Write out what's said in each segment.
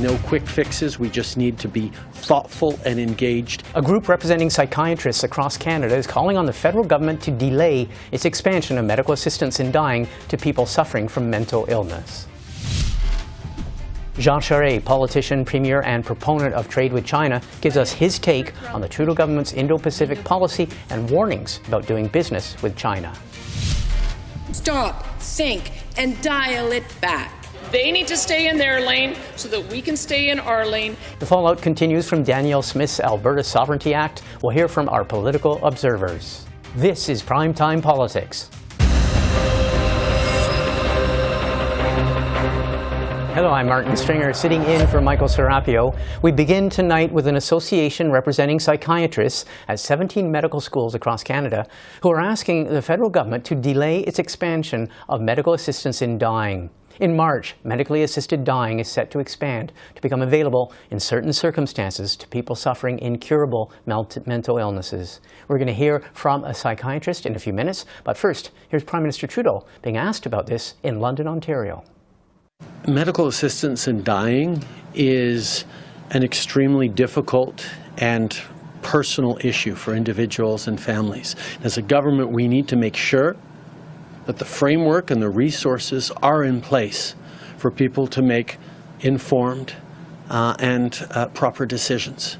no quick fixes. We just need to be thoughtful and engaged. A group representing psychiatrists across Canada is calling on the federal government to delay its expansion of medical assistance in dying to people suffering from mental illness. Jean Charest, politician, premier, and proponent of trade with China, gives us his take on the Trudeau government's Indo-Pacific policy and warnings about doing business with China. Stop, think, and dial it back. They need to stay in their lane so that we can stay in our lane. The fallout continues from Danielle Smith's Alberta Sovereignty Act. We'll hear from our political observers. This is Primetime Politics. Hello, I'm Martin Stringer, sitting in for Michael Serapio. We begin tonight with an association representing psychiatrists at 17 medical schools across Canada who are asking the federal government to delay its expansion of medical assistance in dying. In March, medically assisted dying is set to expand to become available in certain circumstances to people suffering incurable mental illnesses. We're going to hear from a psychiatrist in a few minutes, but first, here's Prime Minister Trudeau being asked about this in London, Ontario. Medical assistance in dying is an extremely difficult and personal issue for individuals and families. As a government, we need to make sure that the framework and the resources are in place for people to make informed and proper decisions.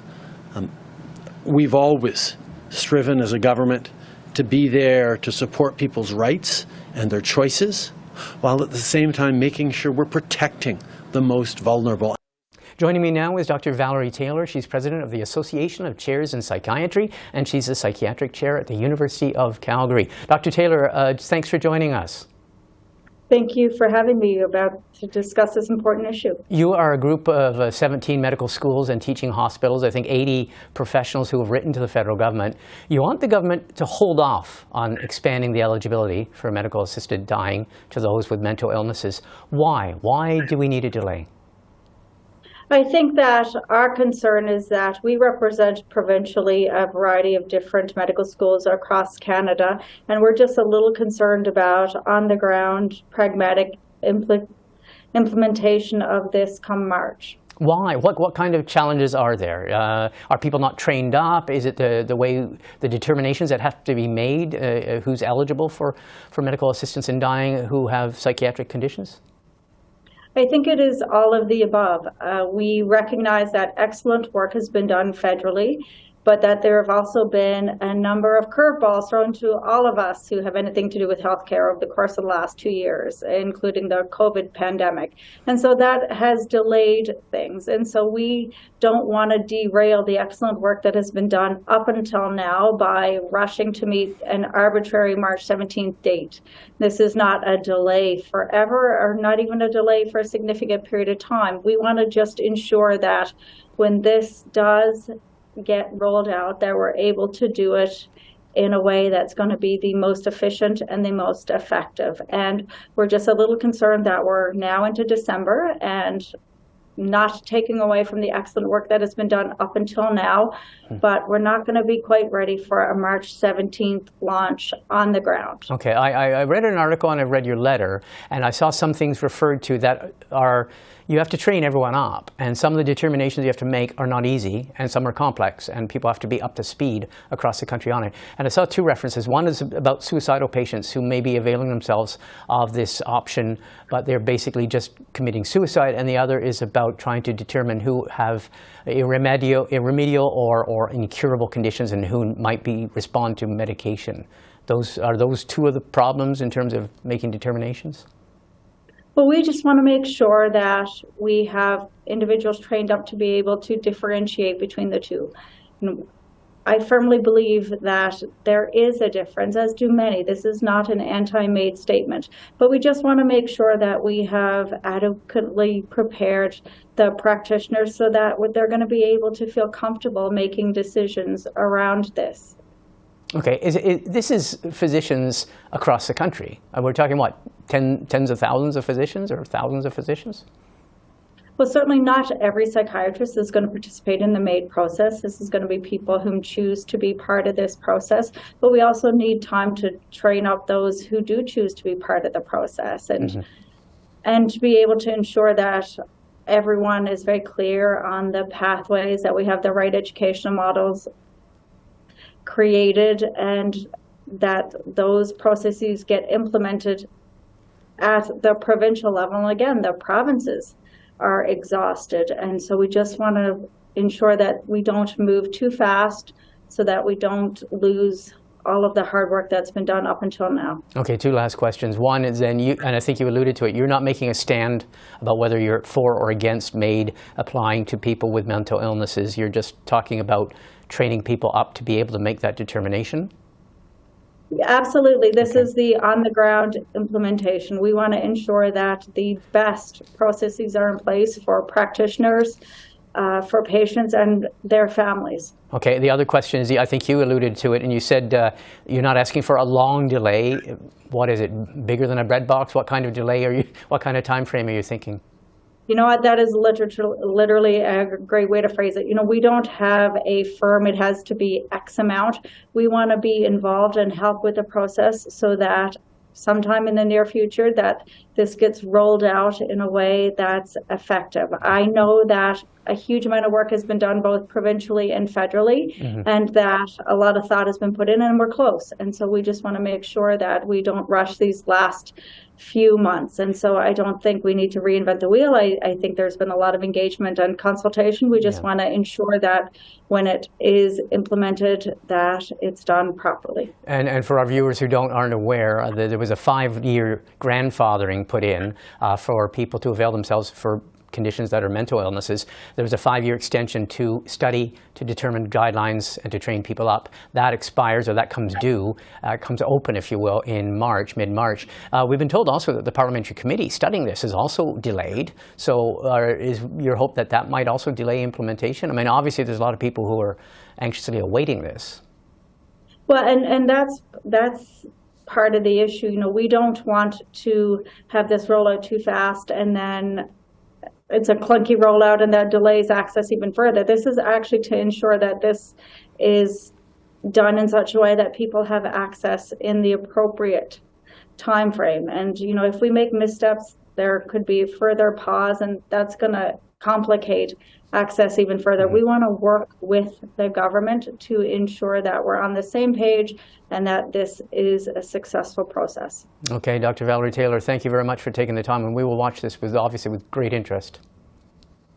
We've always striven as a government to be there to support people's rights and their choices, while at the same time making sure we're protecting the most vulnerable. Joining me now is Dr. Valerie Taylor. She's president of the Association of Chairs in Psychiatry, and she's a psychiatric chair at the University of Calgary. Dr. Taylor, thanks for joining us. Thank you for having me to discuss this important issue. You are a group of 17 medical schools and teaching hospitals, I think 80 professionals who have written to the federal government. You want the government to hold off on expanding the eligibility for medical assisted dying to those with mental illnesses. Why? Why do we need a delay? I think that our concern is that we represent provincially a variety of different medical schools across Canada, and we're just a little concerned about on-the-ground pragmatic implementation of this come March. Why? What kind of challenges are there? Are people not trained up? Is it the way, the determinations that have to be made, who's eligible for medical assistance in dying who have psychiatric conditions? I think it is all of the above. We recognize that excellent work has been done federally, but that there have also been a number of curveballs thrown to all of us who have anything to do with healthcare over the course of the last 2 years, including the COVID pandemic. And so that has delayed things. And so we don't want to derail the excellent work that has been done up until now by rushing to meet an arbitrary March 17th date. This is not a delay forever, or not even a delay for a significant period of time. We want to just ensure that when this does get rolled out, that we're able to do it in a way that's going to be the most efficient and the most effective. And we're just a little concerned that we're now into December and not taking away from the excellent work that has been done up until now, but we're not going to be quite ready for a March 17th launch on the ground. Okay, I read an article and I read your letter, and I saw some things referred to that are, you have to train everyone up, and some of the determinations you have to make are not easy, and some are complex, and people have to be up to speed across the country on it. And I saw two references. One is about suicidal patients who may be availing themselves of this option, but they're basically just committing suicide, and the other is about trying to determine who have irremediable or incurable conditions and who might respond to medication. Are those two of the problems in terms of making determinations? Well, we just want to make sure that we have individuals trained up to be able to differentiate between the two. I firmly believe that there is a difference, as do many. This is not an anti-MAID statement, but we just want to make sure that we have adequately prepared the practitioners so that they're going to be able to feel comfortable making decisions around this. Okay, this is physicians across the country. We're talking, what, tens of thousands of physicians or thousands of physicians? Well, certainly not every psychiatrist is going to participate in the MAID process. This is going to be people whom choose to be part of this process. But we also need time to train up those who do choose to be part of the process and to be able to ensure that everyone is very clear on the pathways, that we have the right educational models created, and that those processes get implemented at the provincial level. And again, the provinces are exhausted. And so we just want to ensure that we don't move too fast so that we don't lose all of the hard work that's been done up until now. Okay, two last questions. One is then, and I think you alluded to it, you're not making a stand about whether you're for or against MAID applying to people with mental illnesses. You're just talking about training people up to be able to make that determination? Absolutely. This is the on-the-ground implementation. We want to ensure that the best processes are in place for practitioners, for patients and their families. Okay, the other question is, I think you alluded to it, and you said you're not asking for a long delay. What is it, bigger than a bread box? What kind of delay are you, what kind of time frame are you thinking? You know what, that is literally a great way to phrase it. You know, we don't have a firm, it has to be X amount. We want to be involved and help with the process so that sometime in the near future that this gets rolled out in a way that's effective. I know that a huge amount of work has been done both provincially and federally, and that a lot of thought has been put in, and we're close. And so we just want to make sure that we don't rush these last few months. And so I don't think we need to reinvent the wheel. I think there's been a lot of engagement and consultation. We just want to ensure that when it is implemented, that it's done properly. And for our viewers who aren't aware, there was a 5-year grandfathering put in for people to avail themselves for conditions that are mental illnesses. There was a 5-year extension to study, to determine guidelines, and to train people up. That expires, or that comes due, comes open, if you will, in March, mid-March. We've been told also that the parliamentary committee studying this is also delayed. So is your hope that that might also delay implementation? I mean, obviously there's a lot of people who are anxiously awaiting this. Well, and that's part of the issue. You know, we don't want to have this roll out too fast and then it's a clunky rollout and that delays access even further. This is actually to ensure that this is done in such a way that people have access in the appropriate time frame. And, you know, if we make missteps, there could be further pause, and that's going to complicate access even further. We want to work with the government to ensure that we're on the same page and that this is a successful process. Okay, Dr. Valerie Taylor, thank you very much for taking the time, and we will watch this obviously with great interest.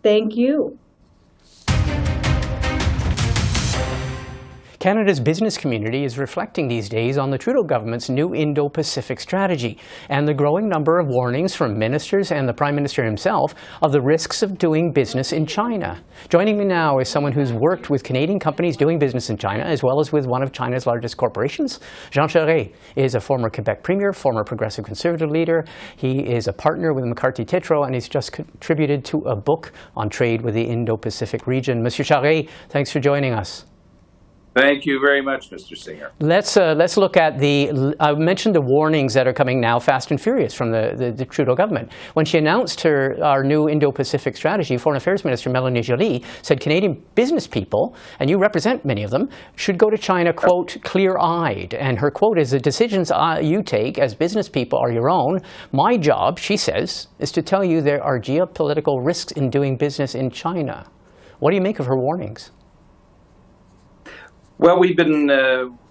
Thank you. Canada's business community is reflecting these days on the Trudeau government's new Indo-Pacific Strategy and the growing number of warnings from ministers and the Prime Minister himself of the risks of doing business in China. Joining me now is someone who's worked with Canadian companies doing business in China, as well as with one of China's largest corporations. Jean Charest is a former Quebec Premier, former Progressive Conservative leader. He is a partner with McCarthy-Tétrault, and he's just contributed to a book on trade with the Indo-Pacific region. Monsieur Charest, thanks for joining us. Thank you very much, Mr. Singer. Let's look at I mentioned the warnings that are coming now fast and furious from the Trudeau government. When she announced our new Indo-Pacific strategy, Foreign Affairs Minister Mélanie Joly said Canadian business people, and you represent many of them, should go to China, quote, clear-eyed. And her quote is, the decisions you take as business people are your own. My job, she says, is to tell you there are geopolitical risks in doing business in China. What do you make of her warnings? Well, we've been,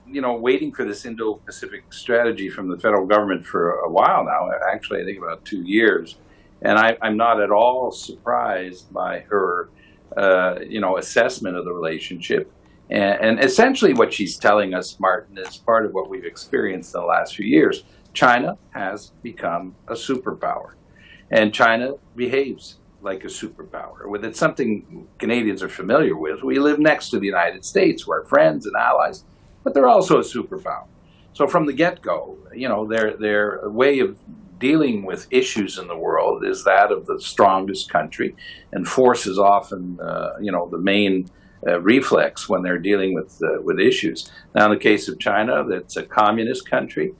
waiting for this Indo-Pacific strategy from the federal government for a while now. Actually, I think about 2 years, and I'm not at all surprised by her, assessment of the relationship. And essentially, what she's telling us, Martin, is part of what we've experienced in the last few years. China has become a superpower, and China behaves like a superpower. It's something Canadians are familiar with. We live next to the United States. We're friends and allies, but they're also a superpower. So from the get-go, their way of dealing with issues in the world is that of the strongest country, and force is often, the main reflex when they're dealing with issues. Now, in the case of China, that's a communist country.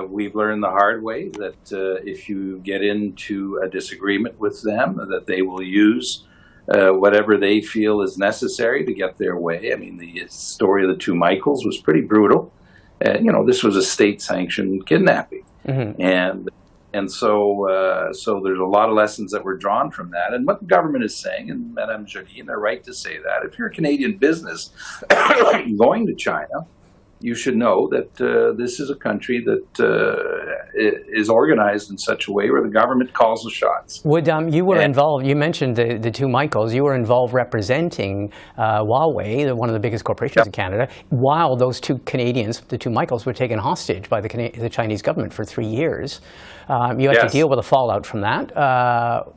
We've learned the hard way that if you get into a disagreement with them, that they will use whatever they feel is necessary to get their way. I mean, the story of the two Michaels was pretty brutal. This was a state-sanctioned kidnapping. Mm-hmm. And And so there's a lot of lessons that were drawn from that. And what the government is saying, and Madame Joly, they're right to say that, if you're a Canadian business going to China, you should know that this is a country that is organized in such a way where the government calls the shots. Would you were involved? You mentioned the two Michaels. You were involved representing Huawei, one of the biggest corporations in Canada, while those two Canadians, the two Michaels, were taken hostage by the Chinese government for 3 years. You had to deal with the fallout from that.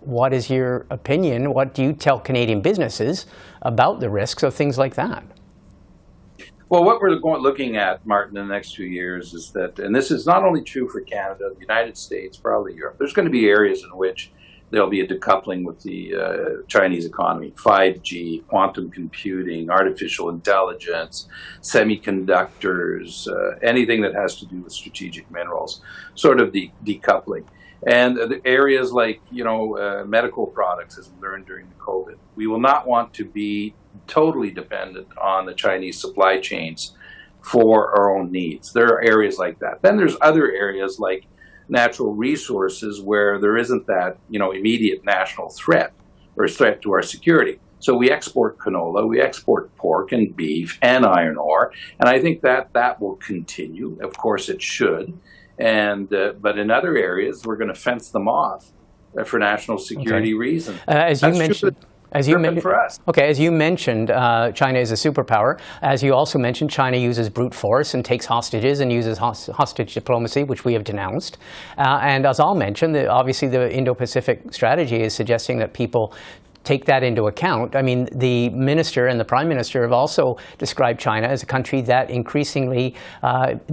What is your opinion? What do you tell Canadian businesses about the risks of things like that? Well, what we're looking at, Martin, in the next few years is that, and this is not only true for Canada, the United States, probably Europe, there's going to be areas in which there'll be a decoupling with the Chinese economy. 5G, quantum computing, artificial intelligence, semiconductors, anything that has to do with strategic minerals, sort of decoupling. And the areas like, medical products, as we learned during the COVID, we will not want to be totally dependent on the Chinese supply chains for our own needs. There are areas like that. Then there's other areas like natural resources where there isn't that, immediate national threat or threat to our security. So we export canola, we export pork and beef and iron ore, and I think that will continue. Of course, it should. And but in other areas, we're going to fence them off for national security reasons. As you mentioned. As you mentioned, China is a superpower. As you also mentioned, China uses brute force and takes hostages and uses hostage diplomacy, which we have denounced. And as I'll mention, obviously the Indo-Pacific Strategy is suggesting that people take that into account. I mean, the minister and the prime minister have also described China as a country that increasingly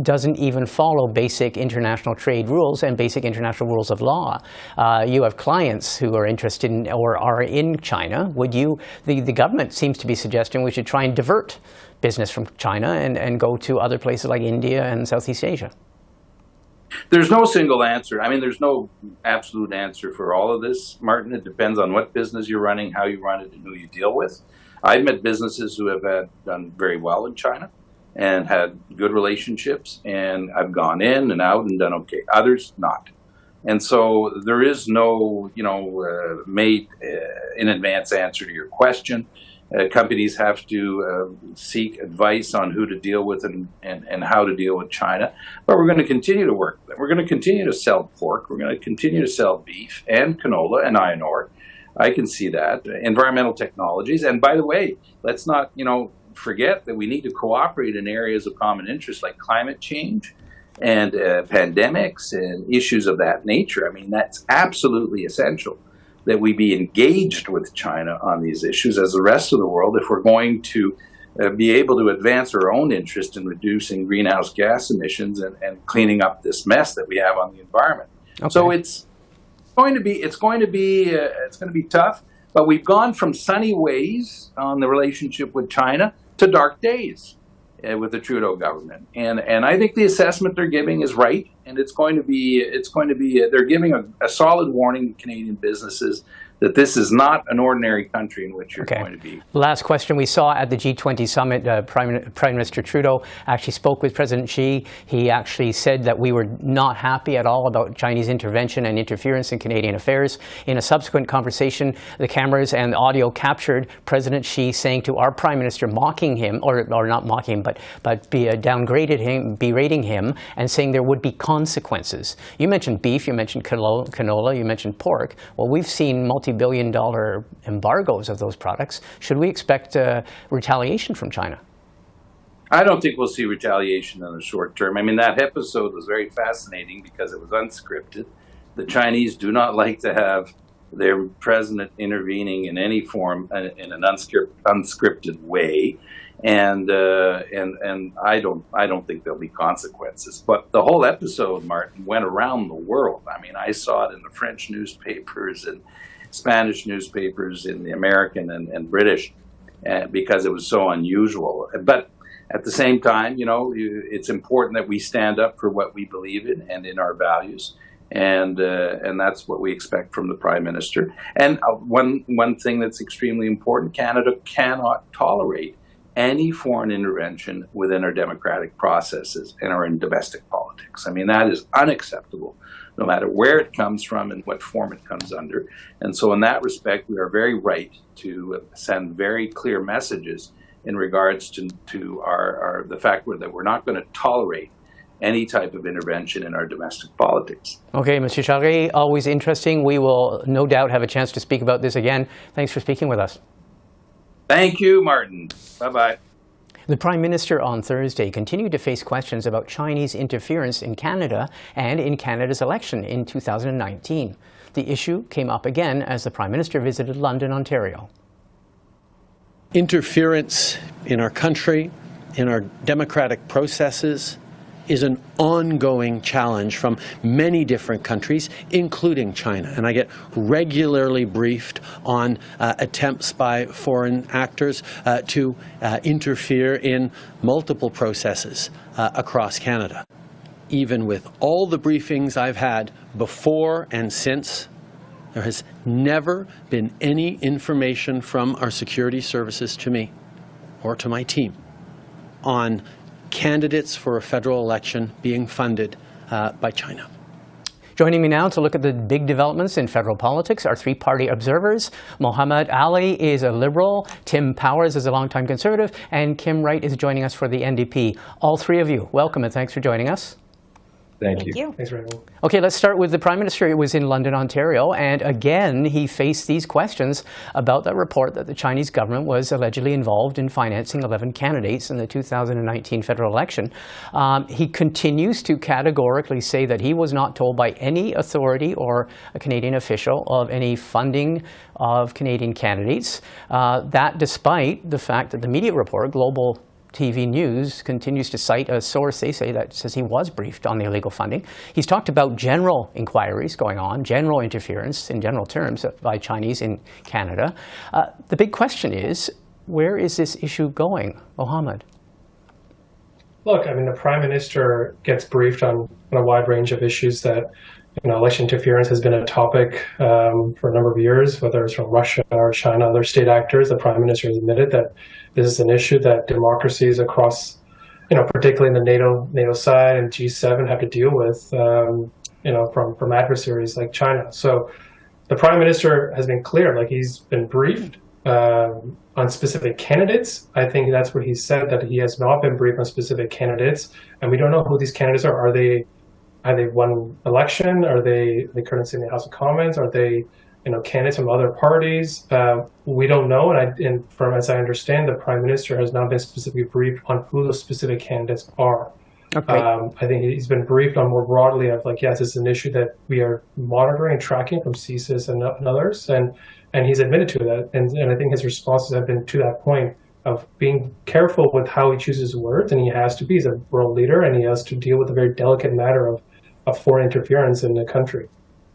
doesn't even follow basic international trade rules and basic international rules of law. You have clients who are interested in or are in China. The government seems to be suggesting we should try and divert business from China and go to other places like India and Southeast Asia. There's no single answer. I mean, there's no absolute answer for all of this, Martin. It depends on what business you're running, how you run it, and who you deal with. I've met businesses who have done very well in China and had good relationships, and I've gone in and out and done okay. Others, not. And so there is no, made in advance answer to your question. Companies have to seek advice on who to deal with and how to deal with China. But we're going to continue to work with them. We're going to continue to sell pork. We're going to continue to sell beef and canola and iron ore. I can see that. Environmental technologies. And by the way, let's not, forget that we need to cooperate in areas of common interest like climate change and pandemics and issues of that nature. I mean, that's absolutely essential that we be engaged with China on these issues as the rest of the world if we're going to be able to advance our own interest in reducing greenhouse gas emissions and cleaning up this mess that we have on the environment. Okay. So it's going to be tough, but we've gone from sunny ways on the relationship with China to dark days with the Trudeau government. And I think the assessment they're giving is right. And they're giving a solid warning to Canadian businesses that this is not an ordinary country in which you're going to be. Last question. We saw at the G20 summit, Prime Minister Trudeau actually spoke with President Xi. He actually said that we were not happy at all about Chinese intervention and interference in Canadian affairs. In a subsequent conversation, the cameras and the audio captured President Xi saying to our Prime Minister, mocking him, or not mocking him, but downgraded him, berating him, and saying there would be consequences. You mentioned beef, you mentioned canola, you mentioned pork. Well, we've seen multi-billion-dollar embargoes of those products. Should we expect retaliation from China? I don't think we'll see retaliation in the short term. I mean, that episode was very fascinating because it was unscripted. The Chinese do not like to have their president intervening in any form in an unscripted way. And I don't think there'll be consequences. But the whole episode, Martin, went around the world. I mean, I saw it in the French newspapers and Spanish newspapers, in the American and British, because it was so unusual. But at the same time, it's important that we stand up for what we believe in and in our values. And that's what we expect from the Prime Minister. And one thing that's extremely important, Canada cannot tolerate any foreign intervention within our democratic processes and our domestic politics. I mean, that is unacceptable no matter where it comes from and what form it comes under. And so in that respect, we are very right to send very clear messages in regards to the fact that we're not going to tolerate any type of intervention in our domestic politics. Okay, Monsieur Charest, always interesting. We will no doubt have a chance to speak about this again. Thanks for speaking with us. Thank you, Martin. Bye-bye. The Prime Minister on Thursday continued to face questions about Chinese interference in Canada and in Canada's election in 2019. The issue came up again as the Prime Minister visited London, Ontario. Interference in our country, in our democratic processes, is an ongoing challenge from many different countries, including China. And I get regularly briefed on attempts by foreign actors to interfere in multiple processes across Canada. Even with all the briefings I've had before and since, there has never been any information from our security services to me or to my team on candidates for a federal election being funded by China. Joining me now to look at the big developments in federal politics are three-party observers. Mohammed Ali is a Liberal, Tim Powers is a longtime Conservative, and Kim Wright is joining us for the NDP. All three of you, welcome and thanks for joining us. Thank you. Thanks, Raymond. Okay, let's start with the Prime Minister. He was in London, Ontario, and again he faced these questions about that report that the Chinese government was allegedly involved in financing 11 candidates in the 2019 federal election. He continues to categorically say that he was not told by any authority or a Canadian official of any funding of Canadian candidates. That despite the fact that the media report, Global TV News, continues to cite a source, they say, that says he was briefed on the illegal funding. He's talked about general inquiries going on, general interference in general terms by Chinese in Canada. The big question is, where is this issue going? Mohammed? Look, I mean, the Prime Minister gets briefed on a wide range of issues that, election interference has been a topic for a number of years, whether it's from Russia or China, other state actors. The Prime Minister has admitted that this is an issue that democracies across, particularly in the NATO side and G7 have to deal with, from adversaries like China. So the Prime Minister has been clear, like he's been briefed on specific candidates. I think that's what he said, that he has not been briefed on specific candidates, and we don't know who these candidates are. Are they won election? Are they currently in the House of Commons? Are they candidates from other parties? We don't know, and from as I understand, the Prime Minister has not been specifically briefed on who those specific candidates are. Okay. I think he's been briefed on more broadly of yes, it's an issue that we are monitoring and tracking from CSIS and others, and he's admitted to that, and I think his responses have been to that point of being careful with how he chooses words, and he has to be. He's a world leader, and he has to deal with a very delicate matter of foreign interference in the country.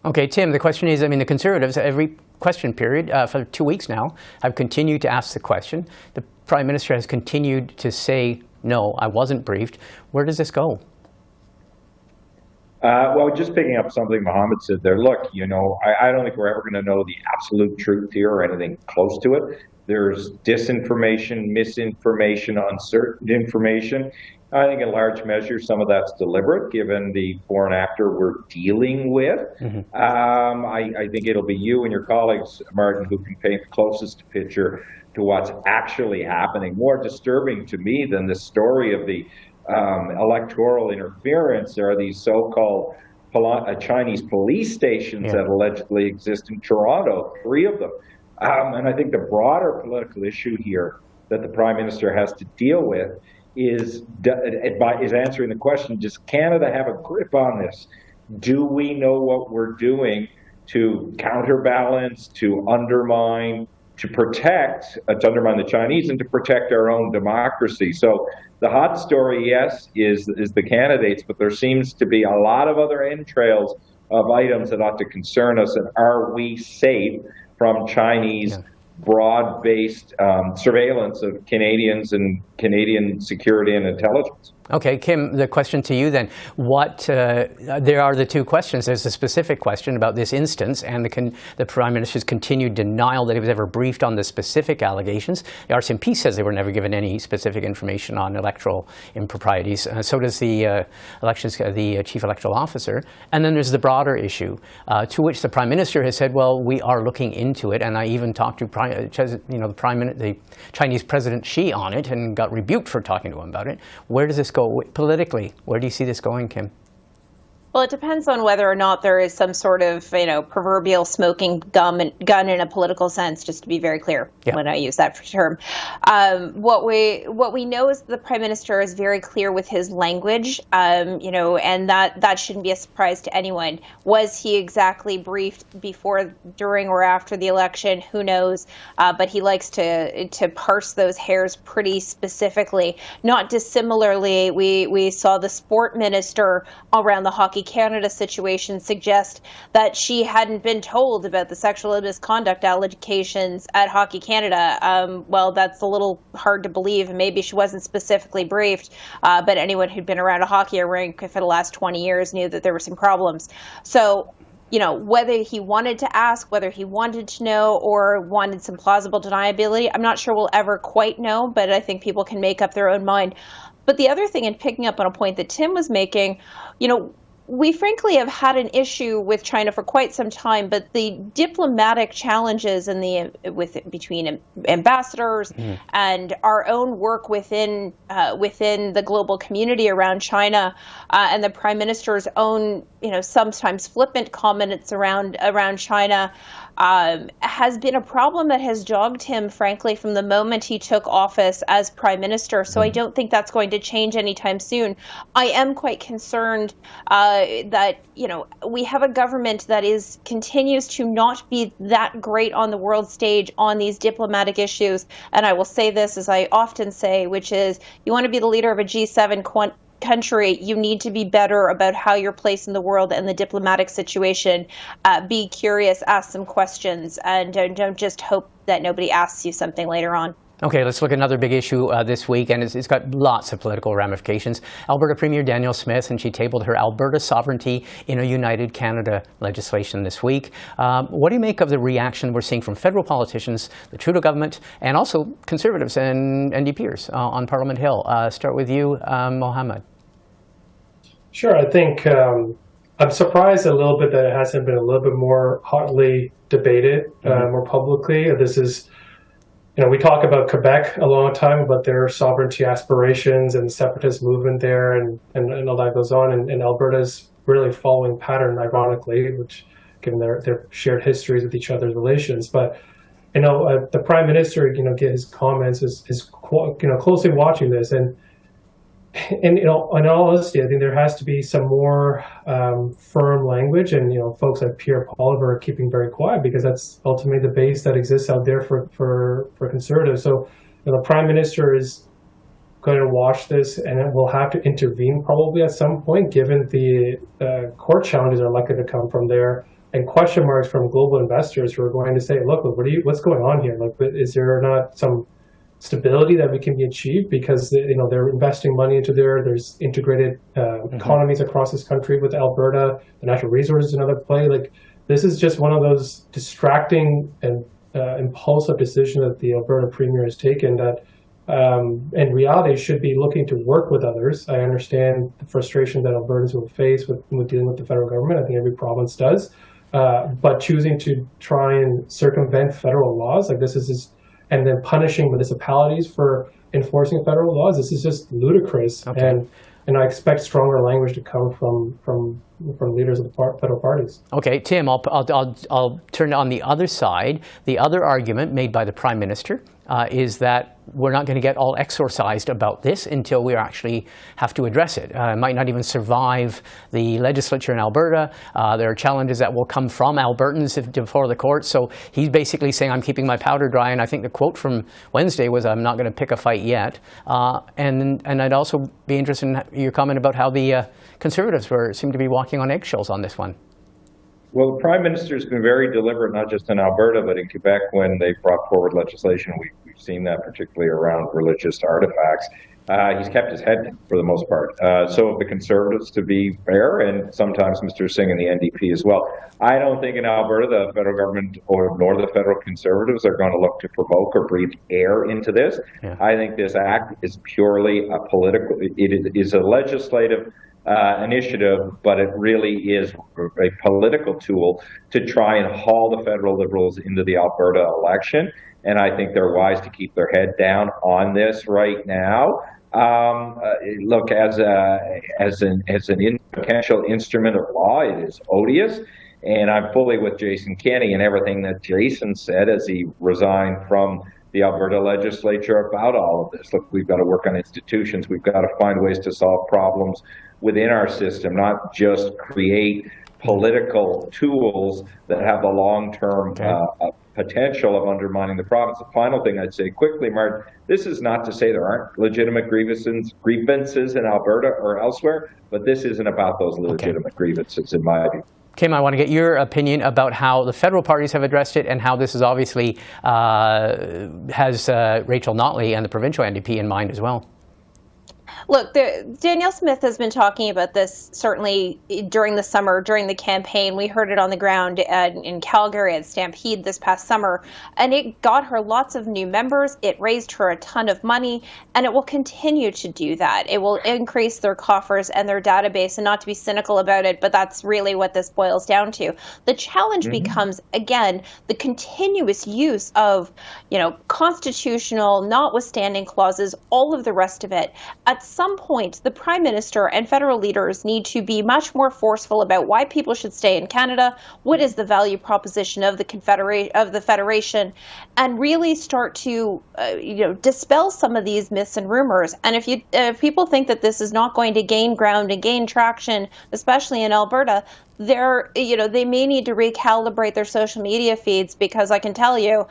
Okay, Tim, the question is, the Conservatives, every question period for 2 weeks now, have continued to ask the question. The Prime Minister has continued to say, no, I wasn't briefed. Where does this go? Well, just picking up something Mohammed said there, look, I don't think we're ever going to know the absolute truth here or anything close to it. There's disinformation, misinformation, uncertain information. I think in large measure, some of that's deliberate, given the foreign actor we're dealing with. Mm-hmm. I think it'll be you and your colleagues, Martin, who can paint the closest picture to what's actually happening. More disturbing to me than the story of the electoral interference are these so-called Chinese police stations that allegedly exist in Toronto, 3 of them. And I think the broader political issue here that the Prime Minister has to deal with is answering the question, does Canada have a grip on this? Do we know what we're doing to counterbalance, to undermine, to undermine the Chinese and to protect our own democracy? So the hot story, yes, is the candidates, but there seems to be a lot of other entrails of items that ought to concern us. And are we safe from Chinese broad-based surveillance of Canadians and Canadian security and intelligence? Okay, Kim, the question to you then. There are the two questions. There's a specific question about this instance and the Prime Minister's continued denial that he was ever briefed on the specific allegations. The RCMP says they were never given any specific information on electoral improprieties. So does the Chief Electoral Officer. And then there's the broader issue, to which the Prime Minister has said, well, we are looking into it. And I even talked to the Chinese President Xi on it and got rebuked for talking to him about it. Where does this go politically? Where do you see this going, Kim? Well, it depends on whether or not there is some sort of, proverbial smoking gun in a political sense, just to be very clear when I use that term. What we know is the Prime Minister is very clear with his language, and that shouldn't be a surprise to anyone. Was he exactly briefed before, during, or after the election? Who knows? But he likes to parse those hairs pretty specifically. Not dissimilarly, we saw the sport minister around the Hockey Canada situation suggest that she hadn't been told about the sexual misconduct allegations at Hockey Canada. Well, that's a little hard to believe. Maybe she wasn't specifically briefed, but anyone who'd been around a hockey rink for the last 20 years knew that there were some problems. So, whether he wanted to ask, whether he wanted to know, or wanted some plausible deniability, I'm not sure we'll ever quite know, but I think people can make up their own mind. But the other thing, and picking up on a point that Tim was making, we frankly have had an issue with China for quite some time, but the diplomatic challenges between ambassadors and our own work within the global community around China, and the Prime Minister's own sometimes flippant comments around China, has been a problem that has dogged him, frankly, from the moment he took office as Prime Minister. So I don't think that's going to change anytime soon. I am quite concerned that we have a government that continues to not be that great on the world stage on these diplomatic issues. And I will say this, as I often say, which is, you want to be the leader of a G7 country, you need to be better about how you're placed in the world and the diplomatic situation. Be curious, ask some questions, and don't just hope that nobody asks you something later on. Okay, let's look at another big issue this week, and it's got lots of political ramifications. Alberta Premier Danielle Smith, and she tabled her Alberta sovereignty in a United Canada legislation this week. What do you make of the reaction we're seeing from federal politicians, the Trudeau government, and also Conservatives and NDPers on Parliament Hill? Start with you, Mohammed. Sure, I think I'm surprised a little bit that it hasn't been a little bit more hotly debated more publicly. This is, we talk about Quebec a long time, about their sovereignty aspirations and the separatist movement there, and all that goes on. And Alberta's really following pattern, ironically, which given their shared histories with each other's relations. But the Prime Minister, get his comments is closely watching this, and in all honesty, I think there has to be some more firm language, and folks like Pierre Poilievre are keeping very quiet, because that's ultimately the base that exists out there for Conservatives. So the Prime Minister is going to watch this, and it will have to intervene probably at some point, given the court challenges are likely to come from there, and question marks from global investors who are going to say, look, what's going on here? Is there not some stability that we can be achieved, because they're investing money into there's integrated economies across this country with Alberta, the natural resources another play. This is just one of those distracting and impulsive decisions that the Alberta Premier has taken that in reality should be looking to work with others. I understand the frustration that Albertans will face with dealing with the federal government. I think every province does, but choosing to try and circumvent federal laws like this is just, and then punishing municipalities for enforcing federal laws. This is just ludicrous. Okay. And I expect stronger language to come from leaders of the federal parties. Okay, Tim, I'll turn on the other side. The other argument made by the Prime Minister is that we're not going to get all exorcised about this until we actually have to address it. It might not even survive the legislature in Alberta. There are challenges that will come from Albertans before the courts. So he's basically saying, I'm keeping my powder dry. And I think the quote from Wednesday was, I'm not going to pick a fight yet. And I'd also be interested in your comment about how the Conservatives seem to be walking on eggshells on this one. Well, the Prime Minister's been very deliberate, not just in Alberta, but in Quebec when they brought forward legislation. We've seen that particularly around religious artifacts. He's kept his head down for the most part. So have the Conservatives, to be fair, and sometimes Mr. Singh and the NDP as well. I don't think in Alberta the federal government nor the federal Conservatives are going to look to provoke or breathe air into this. Yeah. I think this act is purely a political, it is a legislative initiative, but it really is a political tool to try and haul the federal Liberals into the Alberta election. And I think they're wise to keep their head down on this right now. Look, as an potential instrument of law, it is odious. And I'm fully with Jason Kenney and everything that Jason said as he resigned from the Alberta legislature about all of this. Look, we've got to work on institutions. We've got to find ways to solve problems within our system, not just create political tools that have the long-term potential of undermining the province. The final thing I'd say quickly, Martin, this is not to say there aren't legitimate grievances in Alberta or elsewhere, but this isn't about those legitimate grievances in my view. Kim, I want to get your opinion about how the federal parties have addressed it and how this is obviously has Rachel Notley and the provincial NDP in mind as well. Look, Danielle Smith has been talking about this certainly during the summer, during the campaign. We heard it on the ground in Calgary at Stampede this past summer, and it got her lots of new members. It raised her a ton of money, and it will continue to do that. It will increase their coffers and their database, and not to be cynical about it, but that's really what this boils down to. The challenge becomes, again, the continuous use of, constitutional, notwithstanding clauses, all of the rest of it. At some point, the Prime Minister and federal leaders need to be much more forceful about why people should stay in Canada, what is the value proposition of the Federation, and really start to dispel some of these myths and rumors. And if people think that this is not going to gain ground and gain traction, especially in Alberta, they may need to recalibrate their social media feeds, because I can tell you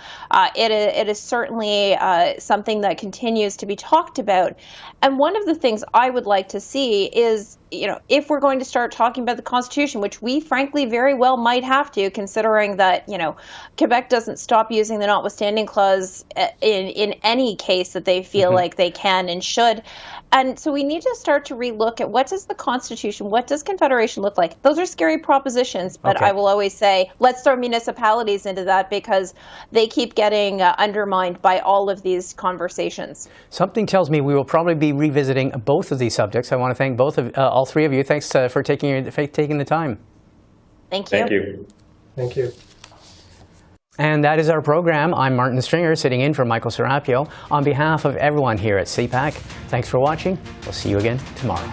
it is certainly something that continues to be talked about. And one of the things I would like to see is, if we're going to start talking about the Constitution, which we frankly very well might have to, considering that, Quebec doesn't stop using the notwithstanding clause in any case that they feel like they can and should. And so we need to start to relook at what does the Constitution, what does Confederation look like? Those are scary propositions, but I will always say, let's throw municipalities into that, because they keep getting undermined by all of these conversations. Something tells me we will probably be revisiting both of these subjects. I want to thank all three of you. Thanks for taking the time. Thank you. Thank you. Thank you. And that is our program. I'm Martin Stringer, sitting in for Michael Serapio. On behalf of everyone here at CPAC, thanks for watching. We'll see you again tomorrow.